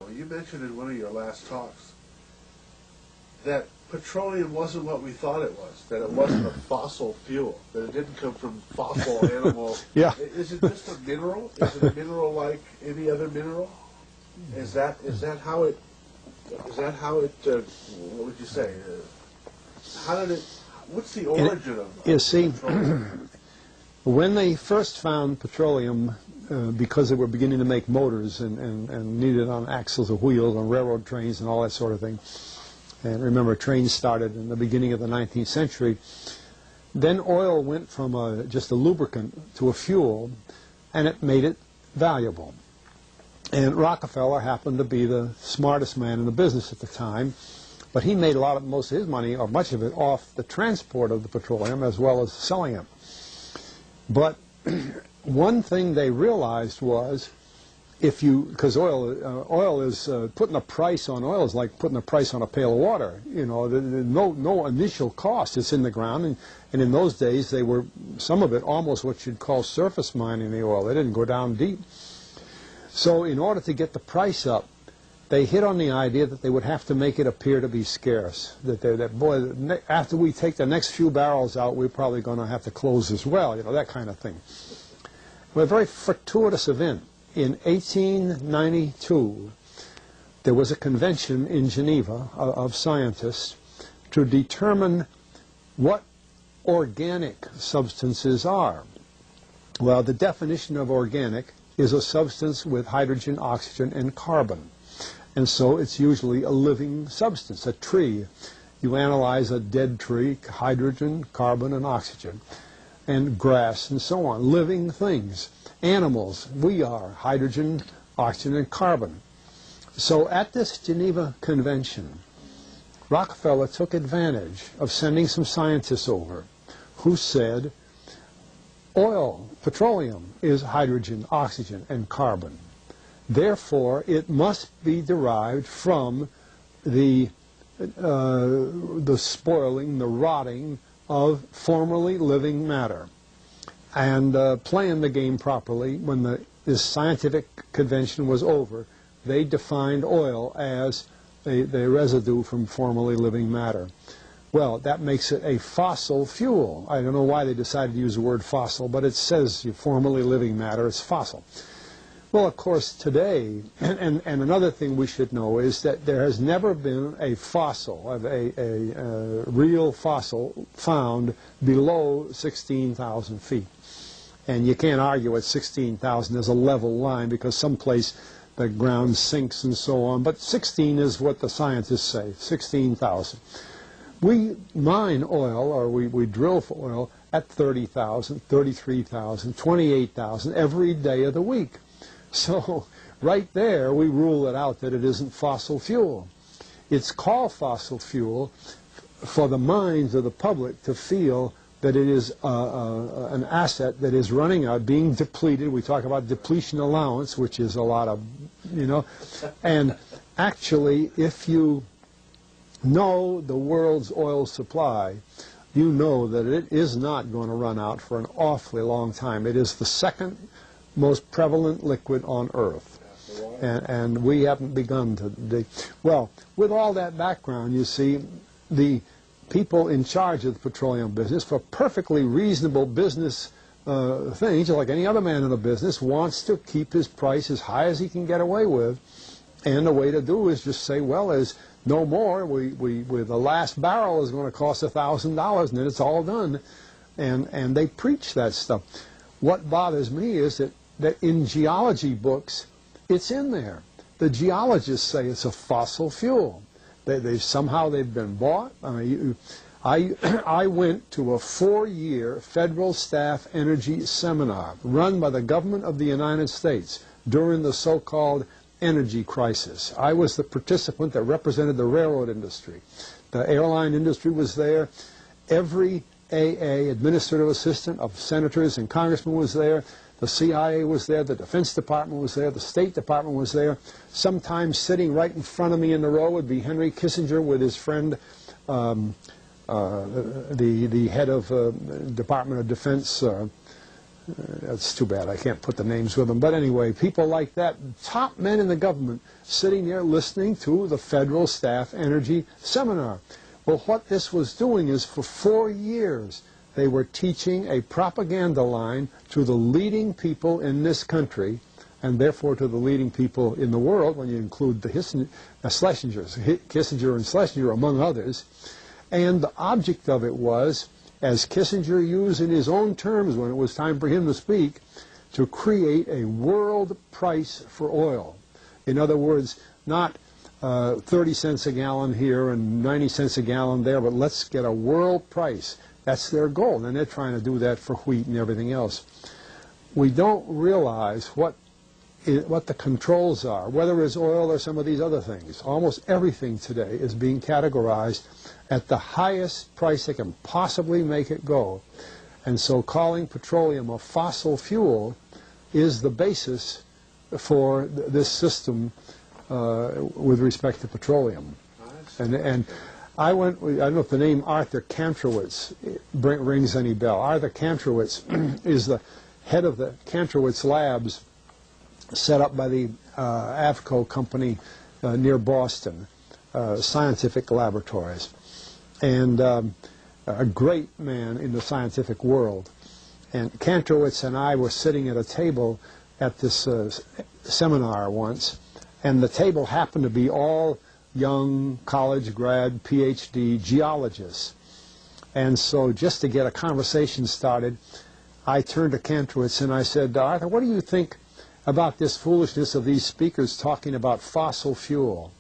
Well, you mentioned in one of your last talks that petroleum wasn't what we thought it was, that it wasn't a fossil fuel, that it didn't come from fossil animal. Yeah. Is it just a mineral? Is it a mineral like any other mineral? Is that how it, what would you say? How did it, what's the origin of You see, petroleum? when they first found petroleum, because they were beginning to make motors and needed on axles of wheels on railroad trains and all that sort of thing, and remember trains started in the beginning of the 19th century, then oil went from just a lubricant to a fuel, and it made it valuable. And Rockefeller happened to be the smartest man in the business at the time, but he made most of his money, or much of it, off the transport of the petroleum as well as selling it. But one thing they realized was, because oil is putting a price on oil is like putting a price on a pail of water. You know, no initial cost. It's in the ground, and in those days they were, some of it almost what you'd call surface mining the oil. They didn't go down deep. So in order to get the price up, they hit on the idea that they would have to make it appear to be scarce. That after we take the next few barrels out, we're probably going to have to close as well. You know, that kind of thing. Well, a very fortuitous event. In 1892, there was a convention in Geneva of scientists to determine what organic substances are. Well, the definition of organic is a substance with hydrogen, oxygen, and carbon. And so it's usually a living substance, a tree. You analyze a dead tree, hydrogen, carbon, and oxygen, and grass, and so on, living things. Animals, we are hydrogen, oxygen, and carbon. So at this Geneva Convention, Rockefeller took advantage of sending some scientists over who said, oil, petroleum, is hydrogen, oxygen, and carbon. Therefore, it must be derived from the spoiling, the rotting of formerly living matter. And playing the game properly, when this scientific convention was over, they defined oil as the residue from formerly living matter. Well, that makes it a fossil fuel. I don't know why they decided to use the word fossil, but it says formerly living matter is fossil. Well, of course, today, and another thing we should know is that there has never been a fossil, a real fossil, found below 16,000 feet. And you can't argue at 16,000 there's a level line, because someplace the ground sinks and so on. But 16 is what the scientists say, 16,000. We mine oil, or we drill for oil, at 30,000, 33,000, 28,000 every day of the week. So right there we rule it out that it isn't fossil fuel. It's called fossil fuel for the minds of the public to feel that it is an asset that is running out, being depleted. We talk about depletion allowance, which is a lot of, you know. And actually, if you know the world's oil supply, you know that it is not going to run out for an awfully long time. It is the second most prevalent liquid on Earth. And we haven't begun to dig. Well, with all that background, you see, the people in charge of the petroleum business, for perfectly reasonable business things, like any other man in the business, wants to keep his price as high as he can get away with. And the way to do is just say, well, there's no more. With the last barrel is going to cost $1,000, and then it's all done. And they preach that stuff. What bothers me is that in geology books, it's in there. The geologists say it's a fossil fuel. Somehow they've been bought. I mean, I went to a 4-year federal staff energy seminar run by the government of the United States during the so-called energy crisis. I was the participant that represented the railroad industry. The airline industry was there. Every AA, administrative assistant of senators and congressmen, was there. The CIA was there, the Defense Department was there, the State Department was there. Sometimes sitting right in front of me in the row would be Henry Kissinger with his friend, the head of Department of Defense, That's too bad. I can't put the names with them. But anyway, people like that, top men in the government, sitting there listening to the Federal Staff Energy Seminar. Well, what this was doing is for 4 years, they were teaching a propaganda line to the leading people in this country, and therefore to the leading people in the world, when you include the Schlesingers, Kissinger and Schlesinger, among others. And the object of it was, as Kissinger used in his own terms when it was time for him to speak, to create a world price for oil. In other words, not 30 cents a gallon here and 90 cents a gallon there, but let's get a world price. That's their goal, and they're trying to do that for wheat and everything else. We don't realize what the controls are, whether it's oil or some of these other things. Almost everything today is being categorized at the highest price they can possibly make it go. And so calling petroleum a fossil fuel is the basis for this system with respect to petroleum. And I don't know if the name Arthur Kantrowitz rings any bell. Arthur Kantrowitz is the head of the Kantrowitz Labs set up by the AFCO company near Boston, scientific laboratories. And a great man in the scientific world. And Kantrowitz and I were sitting at a table at this seminar once, and the table happened to be all young college grad, PhD geologists. And so just to get a conversation started, I turned to Kantrowitz and I said, Arthur, what do you think about this foolishness of these speakers talking about fossil fuel?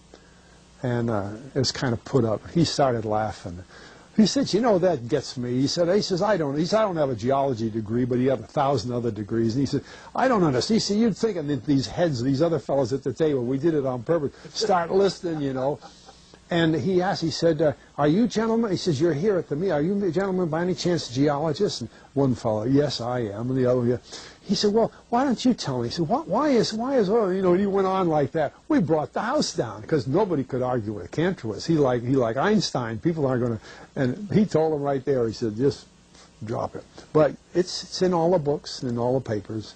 And it was kind of put up. He started laughing. He said, you know, that gets me. He says, I don't have a geology degree, but he had 1,000 other degrees. And he said, I don't understand. He said, you'd think that these heads, these other fellows at the table, we did it on purpose, start listening, you know. And he asked, he said, are you gentlemen? He says, you're here at the meeting. Are you gentlemen by any chance geologists? And one fellow, yes, I am. And the other, yeah. He said, well, why don't you tell me? He said, why is oil? You know, and he went on like that. We brought the house down because nobody could argue with Kantrowitz. He like Einstein. People aren't going to. And he told him right there. He said, just drop it. But it's in all the books and in all the papers.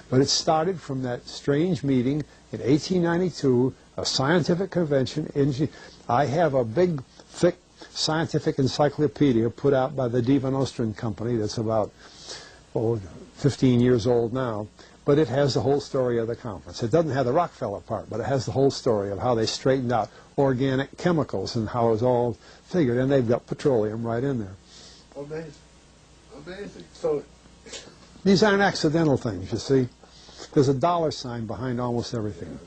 But it started from that strange meeting in 1892, a scientific convention. I have a big, thick scientific encyclopedia put out by the Divan Ostrin Company that's about 15 years old now, but it has the whole story of the conference. It doesn't have the Rockefeller part, but it has the whole story of how they straightened out organic chemicals and how it was all figured, and they've got petroleum right in there. Amazing. Amazing. So these aren't accidental things, you see. There's a dollar sign behind almost everything.